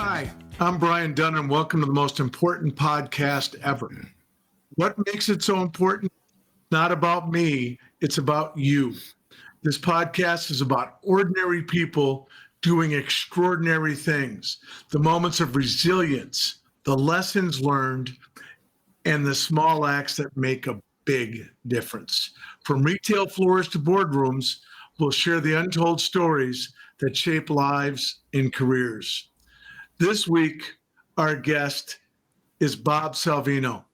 Hi, I'm Brian Dunn, and welcome to the most important podcast ever. What makes it so important? Not about me, it's about you. This podcast is about ordinary people doing extraordinary things, the moments of resilience, the lessons learned, and the small acts that make a big difference. From retail floors to boardrooms, we'll share the untold stories that shape lives and careers. This week, our guest is Bob Salvino.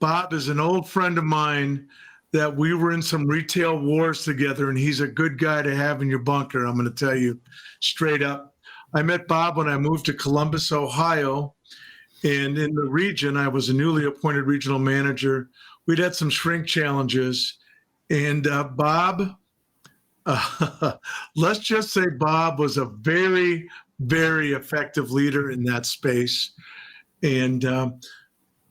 Bob is an old friend of mine that we were in some retail wars together, and he's a good guy to have in your bunker, I'm going to tell you straight up. I met Bob when I moved to Columbus, Ohio, and in the region, I was a newly appointed regional manager. We'd had some shrink challenges, and Bob, let's just say Bob was a very, very effective leader in that space. And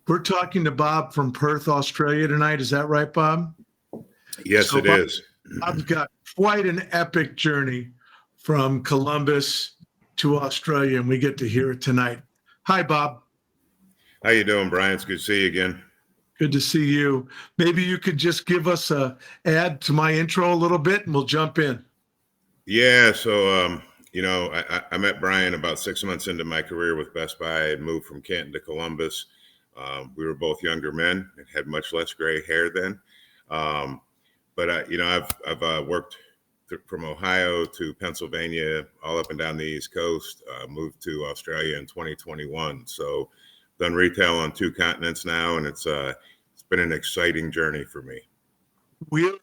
we're talking to Bob from Perth, Australia tonight. Is that right, Bob? Yes, so it is. Bob's got quite an epic journey from Columbus to Australia, and we get to hear it tonight. Hi, Bob. How you doing, Brian? It's good to see you again. Good to see you. Maybe you could just give us add to my intro a little bit, and we'll jump in. Yeah, so I met Brian about 6 months into my career with Best Buy. I had moved from Canton to Columbus. We were both younger men and had much less gray hair then. But I've worked from Ohio to Pennsylvania, all up and down the East Coast. Moved to Australia in 2021. So done retail on 2 continents now, and it's been an exciting journey for me. We're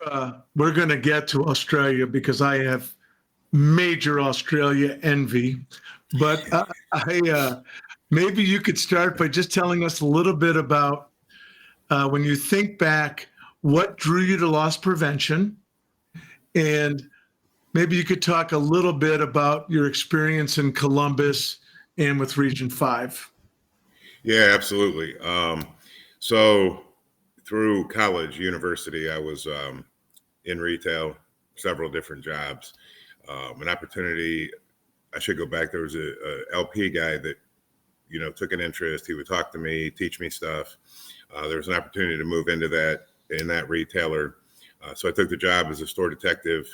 going to get to Australia because I have major Australia envy, but maybe you could start by just telling us a little bit about when you think back, what drew you to loss prevention, and maybe you could talk a little bit about your experience in Columbus and with Region 5. Yeah, absolutely. So through college, university, I was in retail, several different jobs. An opportunity, I should go back. There was a LP guy that, took an interest. He would talk to me, teach me stuff. There was an opportunity to move into that retailer. So I took the job as a store detective,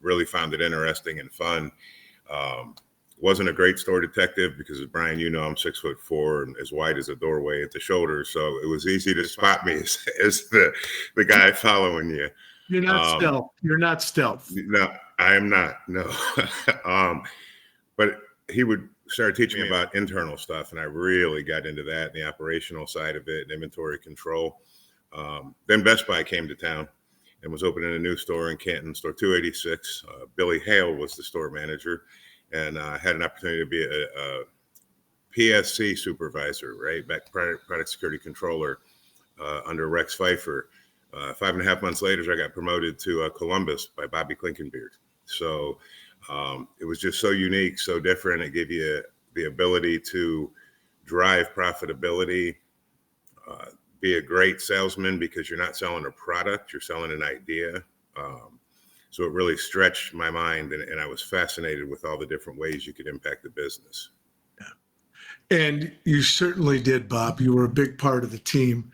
really found it interesting and fun. Wasn't a great store detective because, as Brian, I'm 6'4" and as wide as a doorway at the shoulder. So it was easy to spot me as the guy following you. You're not stealth. You're not stealth. No, I am not. No. But he would start teaching me about internal stuff, and I really got into that, and the operational side of it, and inventory control. Then Best Buy came to town and was opening a new store in Canton, store 286. Billy Hale was the store manager, and I had an opportunity to be a PSC supervisor, right? Product security controller under Rex Pfeiffer. 5.5 months later, I got promoted to Columbus by Bobby Klinkenbeard. So it was just so unique, so different. It gave you the ability to drive profitability, be a great salesman because you're not selling a product, you're selling an idea. So it really stretched my mind, and I was fascinated with all the different ways you could impact the business. And you certainly did, Bob. You were a big part of the team.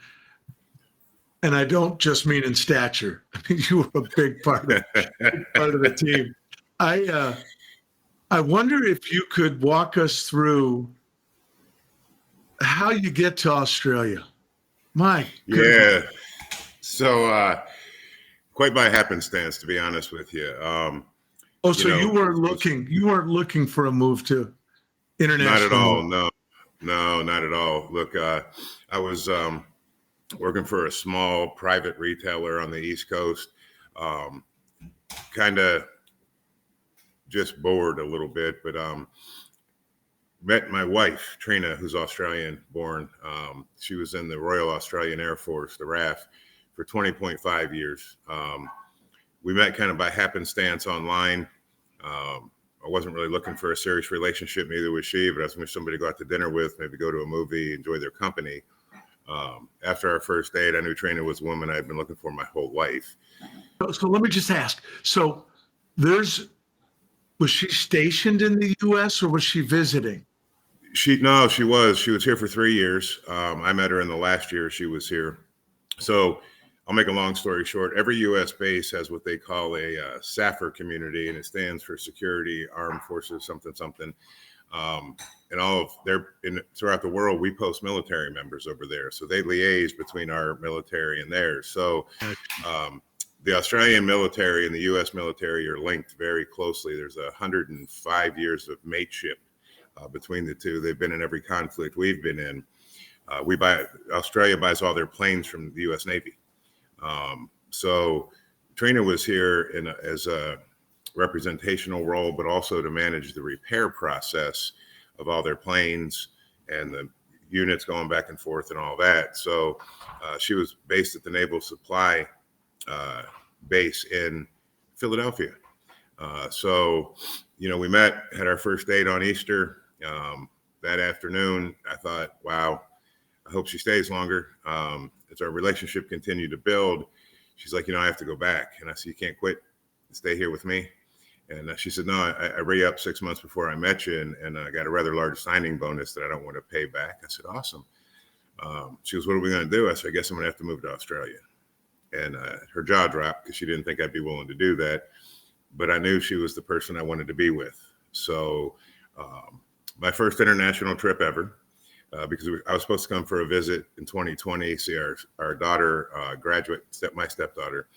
And I don't just mean in stature. I mean, you were a big part of the team. I wonder if you could walk us through how you get to Australia. My goodness. Yeah. So quite by happenstance, to be honest with you. You weren't looking for a move to international? Not at all. No, not at all. Look, I was working for a small private retailer on the East Coast, kind of just bored a little bit, but met my wife, Trina, who's Australian born. She was in the Royal Australian Air Force, the RAF, for 20.5 years. We met kind of by happenstance online. I wasn't really looking for a serious relationship, neither was she, but I was looking for somebody to go out to dinner with, maybe go to a movie, enjoy their company. After our first date, I knew Trina was a woman I'd been looking for my whole life. So let me just ask. So was she stationed in the U.S. or was she visiting? She was here for 3 years. I met her in the last year she was here. So I'll make a long story short. Every U.S. base has what they call a SAFR community, and it stands for Security Armed Forces something something. And throughout the world, we post military members over there. So they liaise between our military and theirs. So the Australian military and the U.S. military are linked very closely. There's 105 years of mateship between the two. They've been in every conflict we've been in. Australia buys all their planes from the U.S. Navy. So Trina was here as a representational role, but also to manage the repair process of all their planes and the units going back and forth and all that. So she was based at the Naval Supply base in Philadelphia. So, we had our first date on Easter. That afternoon, I thought, wow, I hope she stays longer. As our relationship continued to build, she's like, I have to go back. And I said, you can't quit, stay here with me. And she said, no, I re-upped 6 months before I met you, and I got a rather large signing bonus that I don't want to pay back. I said, awesome. She goes, what are we going to do? I said, I guess I'm going to have to move to Australia. And her jaw dropped because she didn't think I'd be willing to do that. But I knew she was the person I wanted to be with. So my first international trip ever, because I was supposed to come for a visit in 2020, see our daughter my stepdaughter,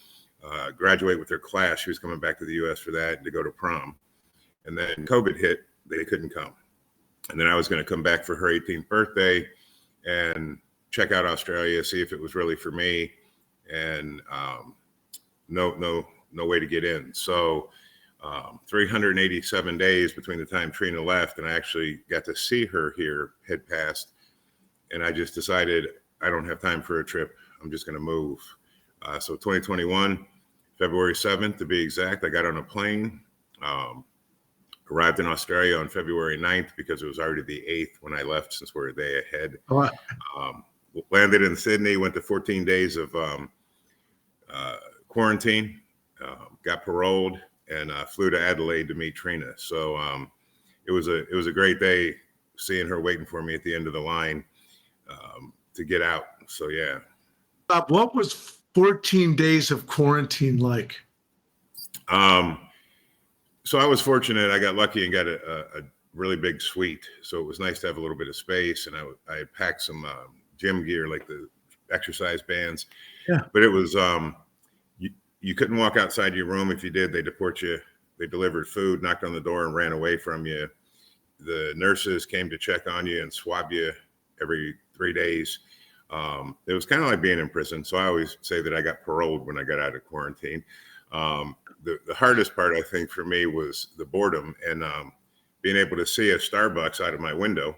graduate with her class. She was coming back to the U.S. for that to go to prom. And then COVID hit, they couldn't come. And then I was going to come back for her 18th birthday and check out Australia, see if it was really for me. And no way to get in. So 387 days between the time Trina left and I actually got to see her here had passed. And I just decided I don't have time for a trip. I'm just going to move. So 2021, February 7th to be exact, I got on a plane, arrived in Australia on February 9th because it was already the 8th when I left since we're a day ahead. Landed in Sydney, went to 14 days of quarantine, got paroled, and flew to Adelaide to meet Trina. So it was a great day seeing her waiting for me at the end of the line to get out. So yeah. Bob, what was 14 days of quarantine like? So I was fortunate. I got lucky and got a really big suite. So it was nice to have a little bit of space. And I packed some gym gear, like the exercise bands. Yeah. But it was, you couldn't walk outside your room. If you did, they deport you. They delivered food, knocked on the door and ran away from you. The nurses came to check on you and swab you every 3 days. It was kind of like being in prison. So I always say that I got paroled when I got out of quarantine. The hardest part, I think, for me was the boredom and being able to see a Starbucks out of my window,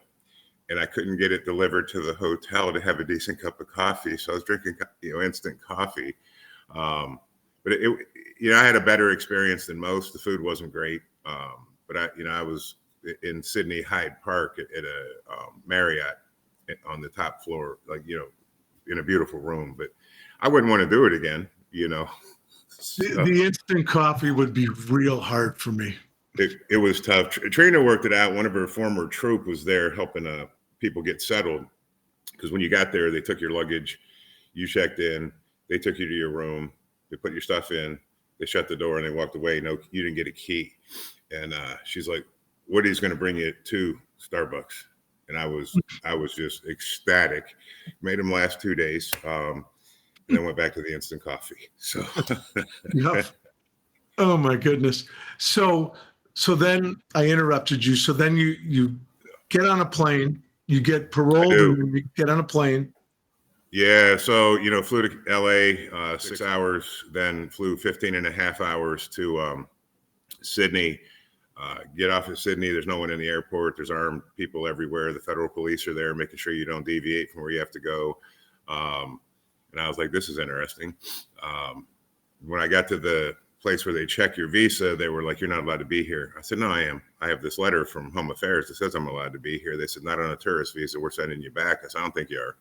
and I couldn't get it delivered to the hotel to have a decent cup of coffee. So I was drinking, instant coffee. But I had a better experience than most. The food wasn't great, but I was in Sydney Hyde Park at a Marriott on the top floor, in a beautiful room. But I wouldn't want to do it again, So, the instant coffee would be real hard for me. It was tough. Trina worked it out. One of her former troop was there helping people get settled, because when you got there, they took your luggage, you checked in, they took you to your room, they put your stuff in, they shut the door, and they walked away. No, you didn't get a key. And she's like, Woody's going to bring you to Starbucks. And I was just ecstatic. Made him last 2 days. And then went back to the instant coffee. So, Yep. Oh my goodness. So then I interrupted you. So then you get on a plane, you get paroled, and then you get on a plane. Yeah. So, flew to LA, 6 hours, then flew 15 and a half hours to Sydney. Get off at Sydney. There's no one in the airport. There's armed people everywhere. The federal police are there making sure you don't deviate from where you have to go. And I was like, this is interesting. When I got to the place where they check your visa, they were like, you're not allowed to be here. I said, no, I am. I have this letter from Home Affairs that says I'm allowed to be here. They said, not on a tourist visa. We're sending you back. I said, I don't think you are.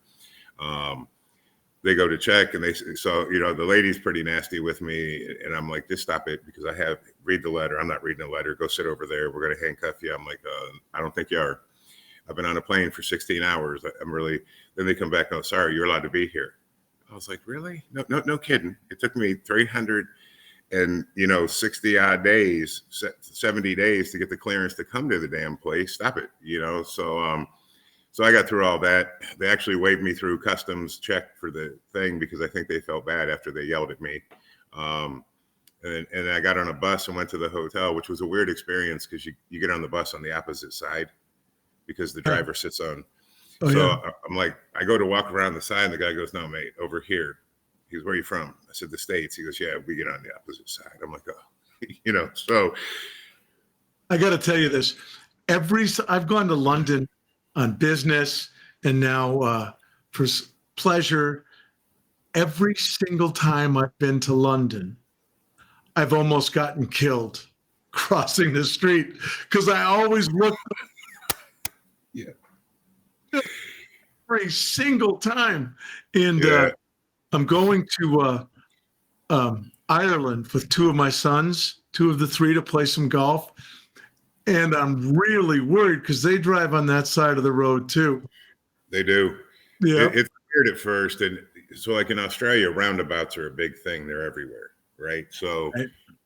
They go to check, and the lady's pretty nasty with me. And I'm like, just stop it, because read the letter. I'm not reading the letter. Go sit over there. We're going to handcuff you. I'm like, I don't think you are. I've been on a plane for 16 hours. I'm really, then they come back, oh, sorry, you're allowed to be here. I was like, really? No kidding. It took me 360 odd days, 70 days to get the clearance to come to the damn place. Stop it. So I got through all that. They actually waved me through customs check for the thing because I think they felt bad after they yelled at me. And I got on a bus and went to the hotel, which was a weird experience because you get on the bus on the opposite side because the driver sits on. Oh, So yeah. I'm like, I go to walk around the side and the guy goes, no, mate, over here. He goes, where are you from? I said, the States. He goes, yeah, we get on the opposite side. I'm like, oh, so. I got to tell you this. I've gone to London on business and now for pleasure. Every single time I've been to London, I've almost gotten killed crossing the street because I always look. Yeah. Every single time. And Yeah. I'm going to Ireland with two of my sons, two of the three, to play some golf. And I'm really worried because they drive on that side of the road too. They do. Yeah. It's weird at first. And so like in Australia, roundabouts are a big thing. They're everywhere, right? So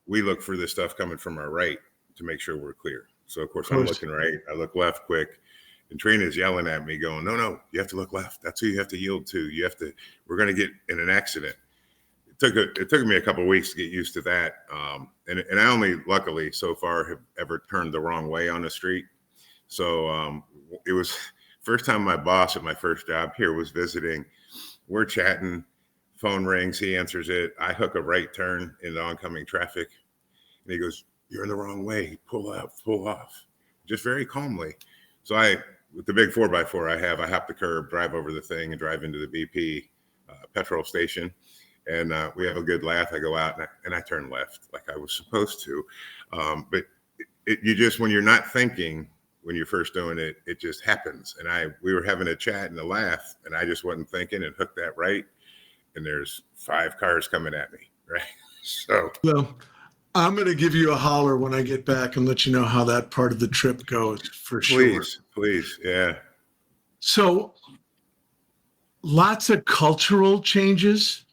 we look for this stuff coming from our right to make sure we're clear. So of course I'm looking right. I look left quick. And Trina's yelling at me going, no, you have to look left. That's who you have to yield to. We're going to get in an accident. It took me a couple of weeks to get used to that. And I only, luckily, so far have ever turned the wrong way on the street. So it was first time my boss at my first job here was visiting. We're chatting, phone rings, he answers it. I hook a right turn into oncoming traffic. And he goes, you're in the wrong way. Pull off, just very calmly. So with the big 4x4 I hop the curb, drive over the thing and drive into the BP petrol station. And we have a good laugh. I go out and I turn left like I was supposed to. But when you're not thinking, when you're first doing it, it just happens. And we were having a chat and a laugh and I just wasn't thinking and hooked that right. And there's 5 cars coming at me, right? So. Well, I'm going to give you a holler when I get back and let you know how that part of the trip goes for sure. Please. Yeah. So lots of cultural changes.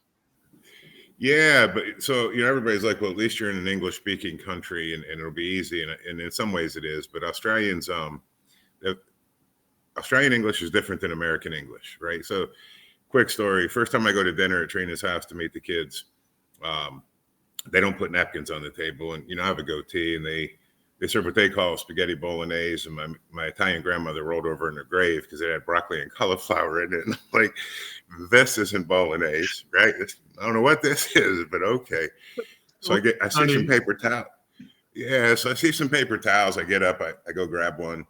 Yeah, but so everybody's like, well, at least you're in an English-speaking country, and it'll be easy, and in some ways it is. But Australian English is different than American English, right? So, quick story: first time I go to dinner at Trina's house to meet the kids, they don't put napkins on the table, and I have a goatee, and they serve what they call spaghetti bolognese, and my Italian grandmother rolled over in her grave because it had broccoli and cauliflower in it. And I'm like, this isn't bolognese, right? I don't know what this is, but okay. So I see some paper towel. Yeah, so I see some paper towels. I get up, I go grab one.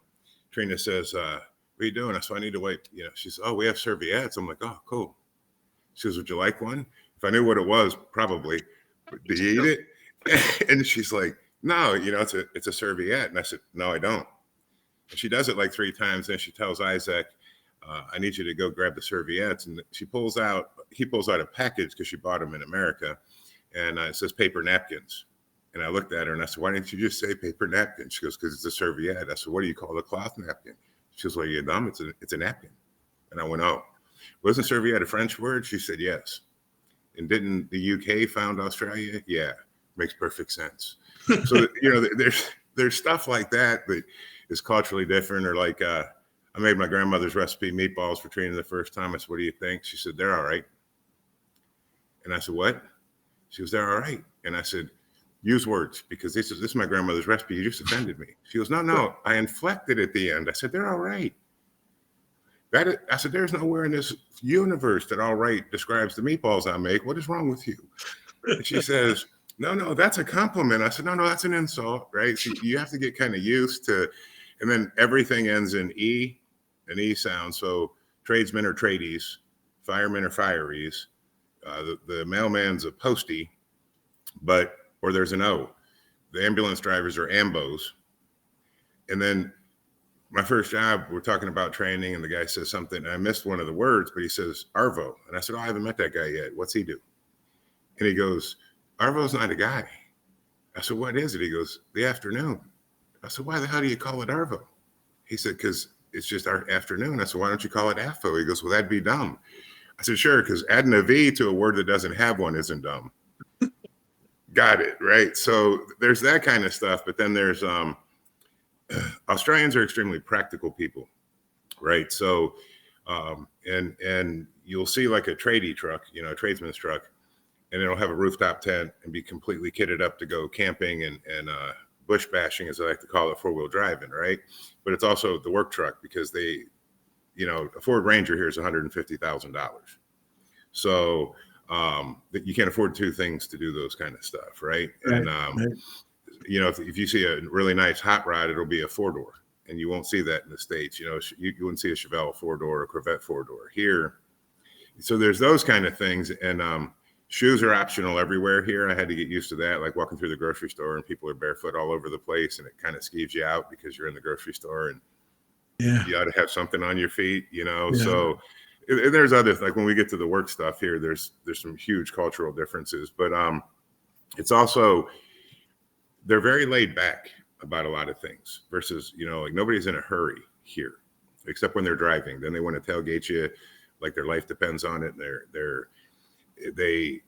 Trina says, what are you doing? I said, I need to wait. She says, oh, we have serviettes. I'm like, oh, cool. She says, would you like one? If I knew what it was, probably. Do you eat it? And she's like, no, it's a serviette. And I said, no, I don't. And she does it like 3 times. Then she tells Isaac, I need you to go grab the serviettes. And he pulls out a package because she bought them in America. And it says paper napkins. And I looked at her and I said, why didn't you just say paper napkin? She goes, because it's a serviette. I said, what do you call the cloth napkin? She goes, well, you're dumb. It's a napkin. And I went, oh, wasn't serviette a French word? She said, yes. And didn't the UK found Australia? Yeah, makes perfect sense. So, there's stuff like that is culturally different. Or like I made my grandmother's recipe meatballs for Trina the first time. I said, what do you think? She said, they're all right. And I said, what? She goes, they're all right. And I said, use words, because this is my grandmother's recipe. You just offended me. She goes, no, I inflected at the end. I said, they're all right. I said, there's nowhere in this universe that all right describes the meatballs I make. What is wrong with you? And she says, no, that's a compliment. I said, no, that's an insult, right? So you have to get kind of used to, and then everything ends in E, an E sound. So tradesmen are tradies, firemen are fireys, the mailman's a postie, or there's an O. The ambulance drivers are ambos. And then my first job, we're talking about training, and the guy says something, and I missed one of the words, but he says, Arvo. And I said, I haven't met that guy yet. What's he do? And he goes, Arvo's not a guy. I said, what is it? He goes, the afternoon. I said, why the hell do you call it Arvo? He said, because it's just our afternoon. I said, why don't you call it AFO? He goes, well, that'd be dumb. I said, sure, because adding a V to a word that doesn't have one isn't dumb. Got it, right? So there's that kind of stuff. But then there's Australians are extremely practical people, right? So and you'll see like a tradie truck, a tradesman's truck, and it'll have a rooftop tent and be completely kitted up to go camping and bush bashing, as I like to call it, 4-wheel driving, right? But it's also the work truck because they, a Ford Ranger here is $150,000. So that you can't afford two things to do those kind of stuff, right? Right, And right. if you see a really nice hot rod, it'll be a 4-door, and you won't see that in the States. You wouldn't see a Chevelle 4-door or Corvette 4-door here. So there's those kind of things, and shoes are optional everywhere here. I had to get used to that, like walking through the grocery store and people are barefoot all over the place, and it kind of skeeves you out because you're in the grocery store and you ought to have something on your feet, So and there's others, like when we get to the work stuff here, there's some huge cultural differences, but it's also, they're very laid back about a lot of things versus, like nobody's in a hurry here, except when they're driving. Then they want to tailgate you like their life depends on it. And they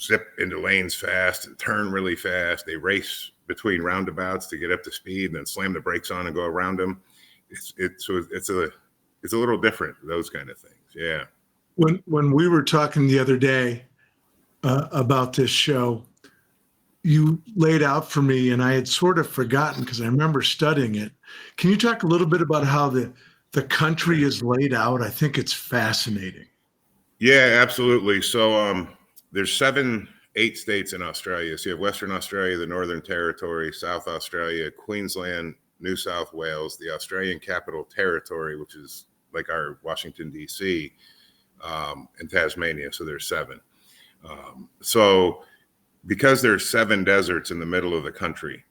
zip into lanes fast and turn really fast. They race between roundabouts to get up to speed and then slam the brakes on and go around them. It's a little different, those kind of things. Yeah. When we were talking the other day about this show, you laid out for me, and I had sort of forgotten because I remember studying it. Can you talk a little bit about how the country is laid out? I think it's fascinating. Yeah, absolutely. So there's 8 states in Australia. So you have Western Australia, the Northern Territory, South Australia, Queensland, New South Wales, the Australian Capital Territory, which is like our Washington, D.C., and Tasmania. So there's 7. So because there's 7 deserts in the middle of the country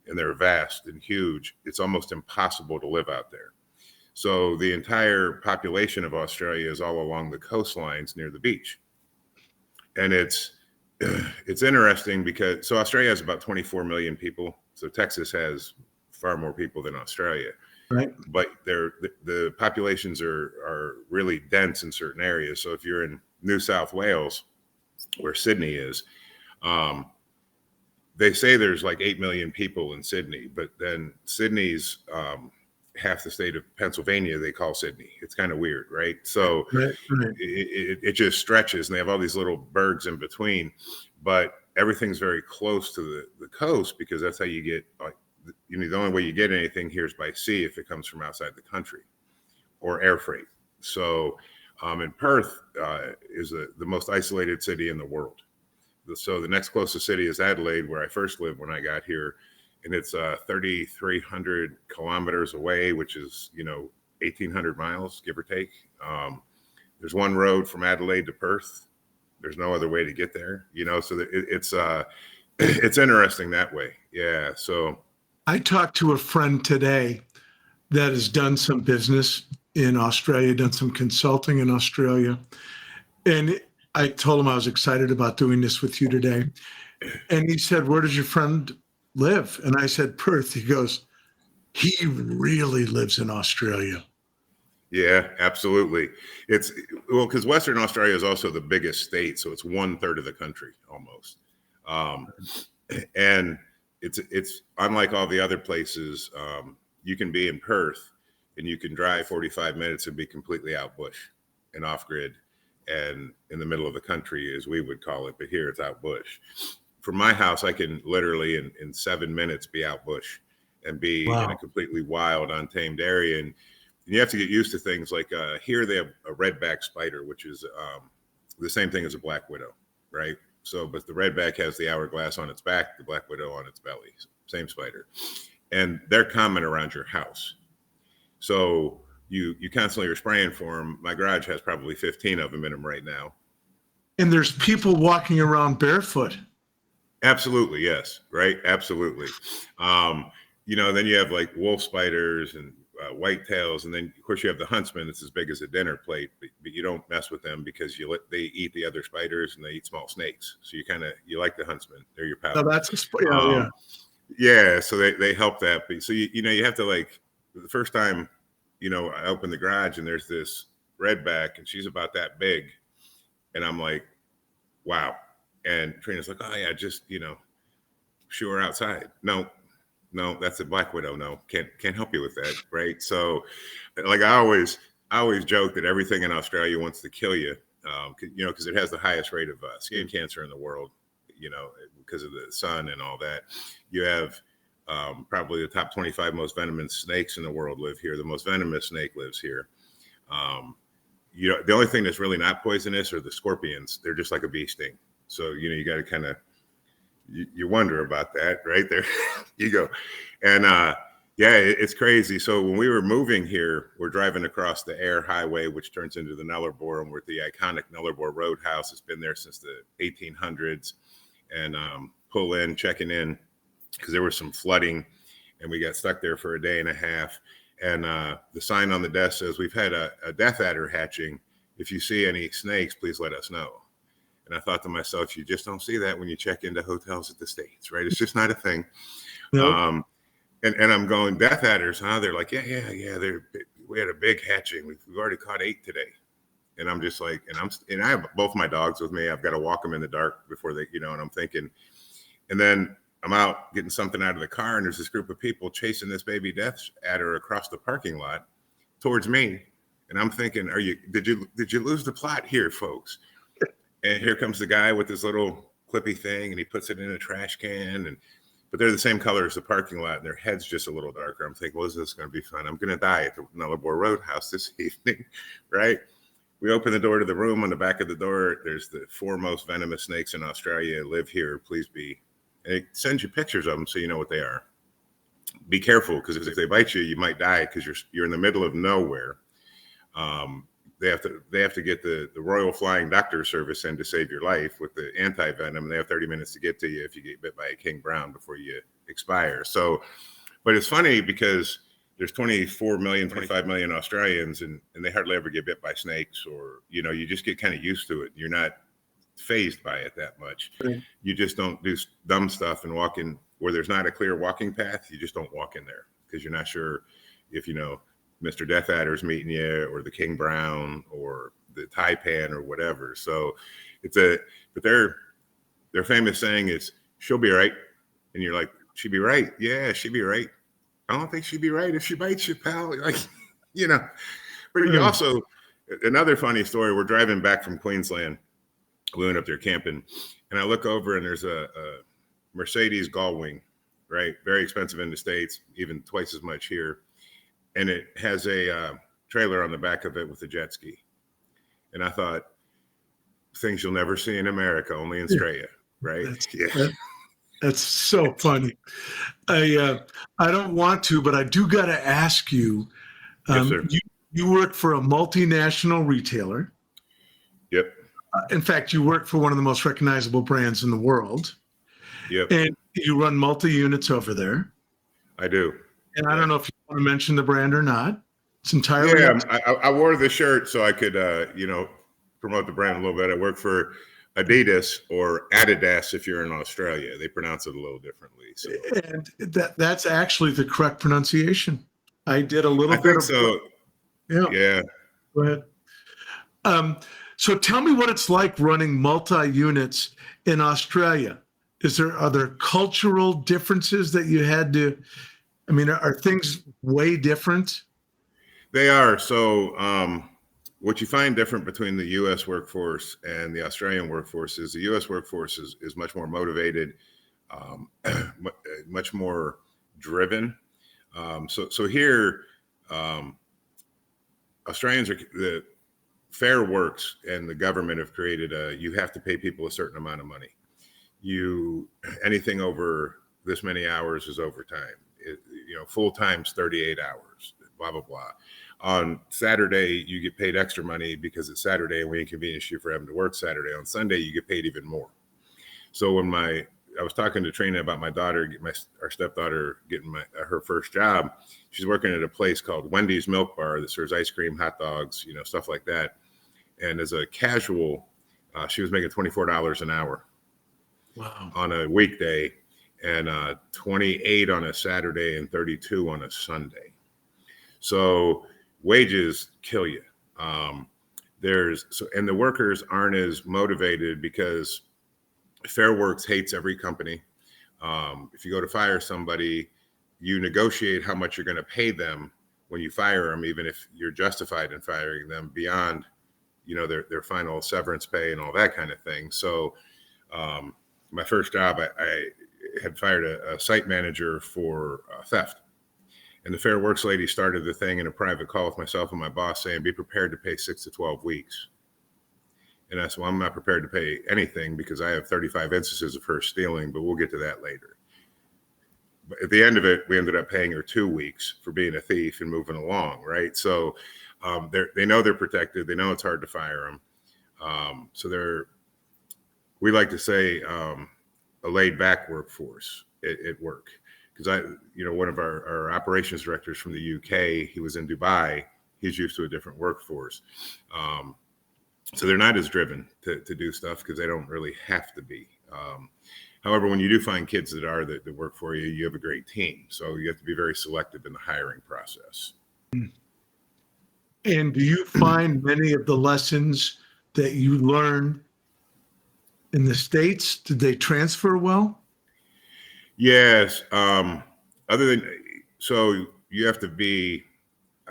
and they're vast and huge, it's almost impossible to live out there. So the entire population of Australia is all along the coastlines near the beach. And it's interesting because, so Australia has about 24 million people. So Texas has far more people than Australia. Right. But the populations are really dense in certain areas. So if you're in New South Wales, where Sydney is, they say there's like 8 million people in Sydney, but then Sydney's half the state of Pennsylvania they call Sydney. It's kind of weird, right? So Right. it just stretches, and they have all these little burgs in between, but everything's very close to the coast because that's how you get, like, the only way you get anything here is by sea if it comes from outside the country or air freight. So and Perth is the most isolated city in the world. So the next closest city is Adelaide, where I first lived when I got here, and it's 3,300 kilometers away, which is 1,800 miles, give or take. There's one road from Adelaide to Perth. There's no other way to get there, So it's interesting that way. Yeah. So I talked to a friend today that has done some business in Australia, done some consulting in Australia. And I told him I was excited about doing this with you today. And he said, "Where does your friend live?" And I said, "Perth." He goes, "He really lives in Australia." yeah, absolutely. Because Western Australia is also the biggest state, so it's 1/3 of the country almost. And it's unlike all the other places. You can be in Perth and you can drive 45 minutes and be completely out bush and off grid and in the middle of the country, as we would call it, but here it's out bush. From my house, I can literally in 7 minutes be out bush and be in a completely wild, untamed area. And you have to get used to things like here they have a redback spider, which is the same thing as a black widow, right? So, but the redback has the hourglass on its back, the black widow on its belly, same spider. And they're common around your house. So you constantly are spraying for them. My garage has probably 15 of them in them right now. And there's people walking around barefoot. Absolutely, yes, right, absolutely. Then you have like wolf spiders and whitetails, and then of course you have the huntsman that's as big as a dinner plate, but you don't mess with them because they eat the other spiders and they eat small snakes. So you like the huntsman; they're your pal. Oh, that's yeah. So they help that. But so you have to, like, the first time I open the garage and there's this redback and she's about that big. And I'm like, wow. And Trina's like, oh yeah, just, shoo her outside. No, that's a black widow. No, can't help you with that. Right. So like I always joke that everything in Australia wants to kill you, because it has the highest rate of skin cancer in the world, because of the sun and all that. You have probably the top 25 most venomous snakes in the world live here. The most venomous snake lives here. The only thing that's really not poisonous are the scorpions. They're just like a bee sting. So, you got to kind of, you wonder about that right there. You go. And it's crazy. So when we were moving here, we're driving across the air highway, which turns into the Nullarbor, and we're at the iconic Nullarbor Roadhouse. It's been there since the 1800s. And pull in, checking in, because there was some flooding and we got stuck there for a day and a half. And the sign on the desk says, we've had a death adder hatching. If you see any snakes, please let us know. And I thought to myself, you just don't see that when you check into hotels at the States, right? It's just not a thing. Nope. And I'm going, death adders, huh? They're like, yeah. We had a big hatching. We've already caught 8 today. And I'm just like, and I have both my dogs with me. I've got to walk them in the dark before they, and I'm thinking, and then I'm out getting something out of the car, and there's this group of people chasing this baby death adder across the parking lot towards me. And I'm thinking, did you lose the plot here, folks? And here comes the guy with this little clippy thing, and he puts it in a trash can, but they're the same color as the parking lot, and their head's just a little darker. I'm thinking, well, is this going to be fun? I'm going to die at the Nullarbor Roadhouse this evening, right? We open the door to the room. On the back of the door, there's the 4 most venomous snakes in Australia live here. Please be. And it sends you pictures of them so you know what they are. Be careful, because if they bite you, you might die, because you're in the middle of nowhere. They have to get the Royal Flying Doctor Service in to save your life with the anti-venom. They have 30 minutes to get to you if you get bit by a king brown before you expire. So, but it's funny because there's 24 million, 25 million Australians, and they hardly ever get bit by snakes, or, you just get kind of used to it. You're not phased by it that much. Right. You just don't do dumb stuff and walk in where there's not a clear walking path. You just don't walk in there because you're not sure if, Mr. Death Adder's meeting you, or the king brown, or the taipan, or whatever. So but their famous saying is, she'll be right. And you're like, she'd be right. Yeah, she'd be right. I don't think she'd be right if she bites you, pal. Like, but you also, another funny story, we're driving back from Queensland. We went up there camping, and I look over, and there's a Mercedes Gullwing, right? Very expensive in the States, even twice as much here. And it has a trailer on the back of it with a jet ski. And I thought, things you'll never see in America, only in Australia, right? That's so funny. I don't want to, but I do got to ask you. Yes, sir. You work for a multinational retailer. Yep. In fact, you work for one of the most recognizable brands in the world. Yep. And you run multi-units over there. I do. And I don't know if you want to mention the brand or not. It's entirely. Yeah, I wore the shirt so I could, promote the brand a little bit. I work for Adidas, or Adidas if you're in Australia. They pronounce it a little differently. So. And that's actually the correct pronunciation. I did a little bit of. So. Yeah. Go ahead. So tell me what it's like running multi-units in Australia. Are there cultural differences that you had to? I mean, are things way different? They are. So what you find different between the U.S. workforce and the Australian workforce is the U.S. workforce is much more motivated, much more driven. So here, Australians the Fair Works and the government have created you have to pay people a certain amount of money. Anything over this many hours is overtime. Full time's 38 hours, blah, blah, blah. On Saturday, you get paid extra money because it's Saturday and we inconvenience you for having to work Saturday. On Sunday, you get paid even more. So when I was talking to Trina about my daughter, our stepdaughter getting her first job, she's working at a place called Wendy's Milk Bar that serves ice cream, hot dogs, stuff like that. And as a casual, she was making $24 an hour. Wow. On a weekday, and 28 on a Saturday and 32 on a Sunday. So wages kill you. And the workers aren't as motivated because Fair Works hates every company. If you go to fire somebody, you negotiate how much you're going to pay them when you fire them, even if you're justified in firing them beyond, their final severance pay and all that kind of thing. So my first job, I had fired a site manager for theft. And the Fair Works lady started the thing in a private call with myself and my boss saying, be prepared to pay 6 to 12 weeks. And I said, well, I'm not prepared to pay anything because I have 35 instances of her stealing, but we'll get to that later. But at the end of it, we ended up paying her 2 weeks for being a thief and moving along, right? So they know they're protected. They know it's hard to fire them. We like to say a laid back workforce at work. Because one of our operations directors from the UK, he was in Dubai. He's used to a different workforce. So they're not as driven to do stuff because they don't really have to be. However, when you do find kids that work for you, you have a great team. So you have to be very selective in the hiring process. And do you find many of the lessons that you learned in the States, did they transfer well? Yes. So you have to be,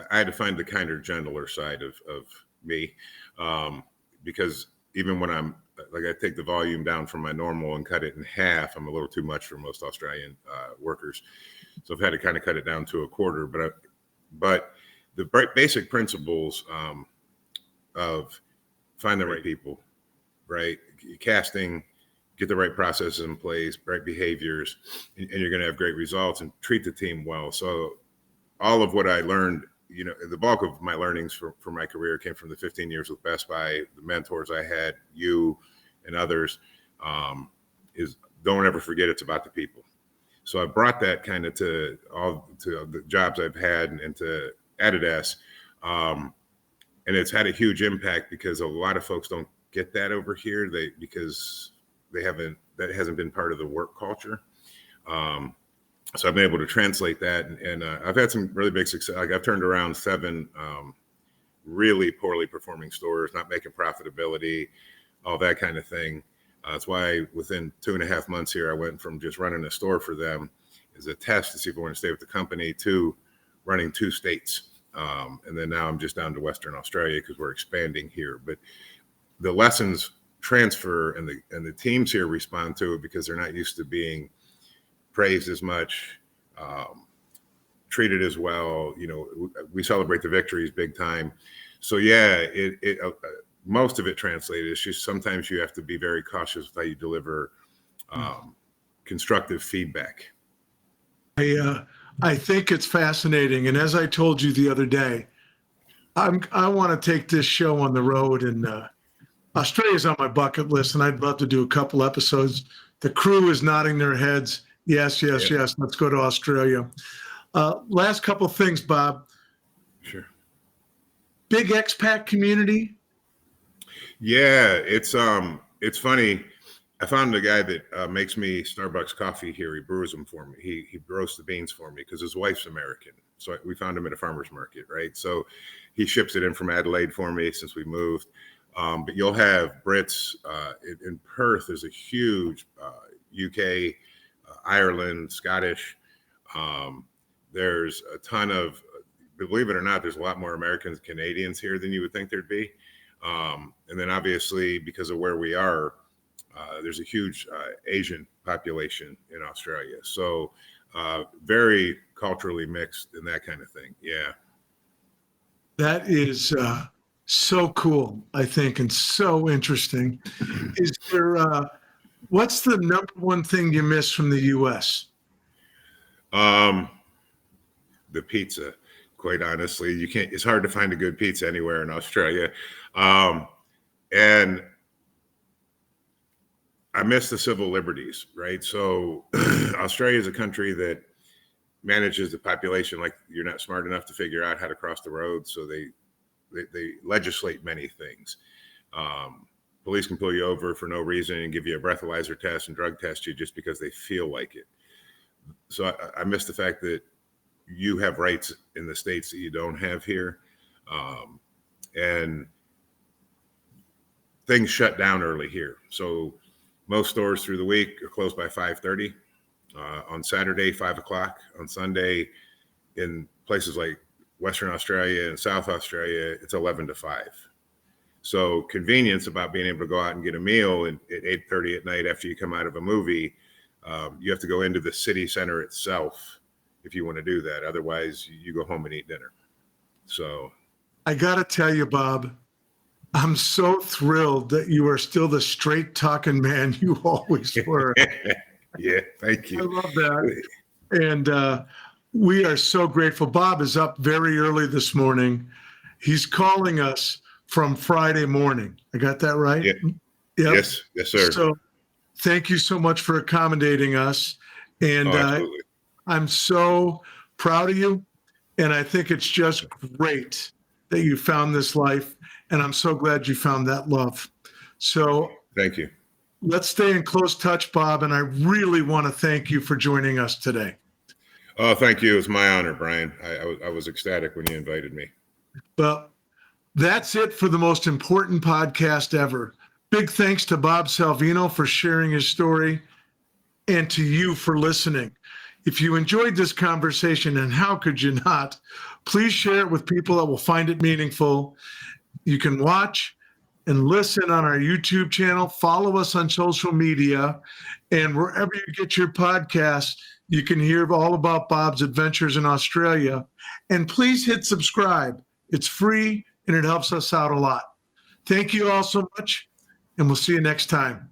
I had to find the kinder, gentler side of me, because even when I take the volume down from my normal and cut it in half, I'm a little too much for most Australian workers. So I've had to kind of cut it down to a quarter, but the basic principles of find the right people, right? Casting, get the right processes in place, right behaviors, and you're going to have great results, and treat the team well. So all of what I learned, the bulk of my learnings for my career came from the 15 years with Best Buy, the mentors I had, you and others, is don't ever forget it's about the people. So I brought that kind of to the jobs I've had and to Adidas. And it's had a huge impact because a lot of folks don't get that over here. That hasn't been part of the work culture. So I've been able to translate that, and I've had some really big success. Like I've turned around 7 really poorly performing stores, not making profitability, all that kind of thing. That's why within 2.5 months here, I went from just running a store for them as a test to see if I want to stay with the company to running 2 states. And then now I'm just down to Western Australia because we're expanding here. But the lessons transfer, and the teams here respond to it because they're not used to being praised as much, treated as well. We celebrate the victories big time. So yeah, most of it translated. It's just sometimes you have to be very cautious with how you deliver constructive feedback. I think it's fascinating. And as I told you the other day, I want to take this show on the road, and Australia's on my bucket list, and I'd love to do a couple episodes. The crew is nodding their heads. Yes. Let's go to Australia. Last couple things, Bob. Sure. Big expat community. Yeah, it's funny. I found a guy that makes me Starbucks coffee here. He brews them for me. He roasts the beans for me because his wife's American. So we found him at a farmer's market, right? So he ships it in from Adelaide for me since we moved. But you'll have Brits in Perth. There's a huge UK, Ireland, Scottish. There's a ton of, believe it or not, there's a lot more Americans, Canadians here than you would think there'd be. And then obviously because of where we are, there's a huge Asian population in Australia. So very culturally mixed and that kind of thing. Yeah. That is so cool, I think, and so interesting. Is there, what's the number one thing you miss from the U.S.? The pizza, quite honestly. It's hard to find a good pizza anywhere in Australia. And I miss the civil liberties, right? So Australia is a country that manages the population like you're not smart enough to figure out how to cross the road. So they legislate many things. Police can pull you over for no reason and give you a breathalyzer test and drug test you just because they feel like it. So I miss the fact that you have rights in the States that you don't have here. And things shut down early here. So most stores through the week are closed by 5:30. On Saturday, 5 o'clock. On Sunday, in places like Western Australia and South Australia, it's 11 to 5. So convenience about being able to go out and get a meal at 8:30 at night after you come out of a movie. You have to go into the city center itself if you want to do that. Otherwise, you go home and eat dinner. So I got to tell you, Bob, I'm so thrilled that you are still the straight talking man you always were. Yeah, thank you. I love that. And we are so grateful. Bob is up very early this morning. He's calling us from Friday morning. I got that right? Yeah. Yep. Yes, sir. So thank you so much for accommodating us. And Absolutely. I'm so proud of you. And I think it's just great that you found this life. And I'm so glad you found that love. So Thank you. let's stay in close touch, Bob. And I really want to thank you for joining us today. Oh, thank you. It's my honor, Brian. I was ecstatic when you invited me. Well, that's it for the most important podcast ever. Big thanks to Bob Salvino for sharing his story and to you for listening. If you enjoyed this conversation, and how could you not, please share it with people that will find it meaningful. You can watch and listen on our YouTube channel, follow us on social media, and wherever you get your podcasts, you can hear all about Bob's adventures in Australia. And please hit subscribe. It's free and it helps us out a lot. Thank you all so much, and we'll see you next time.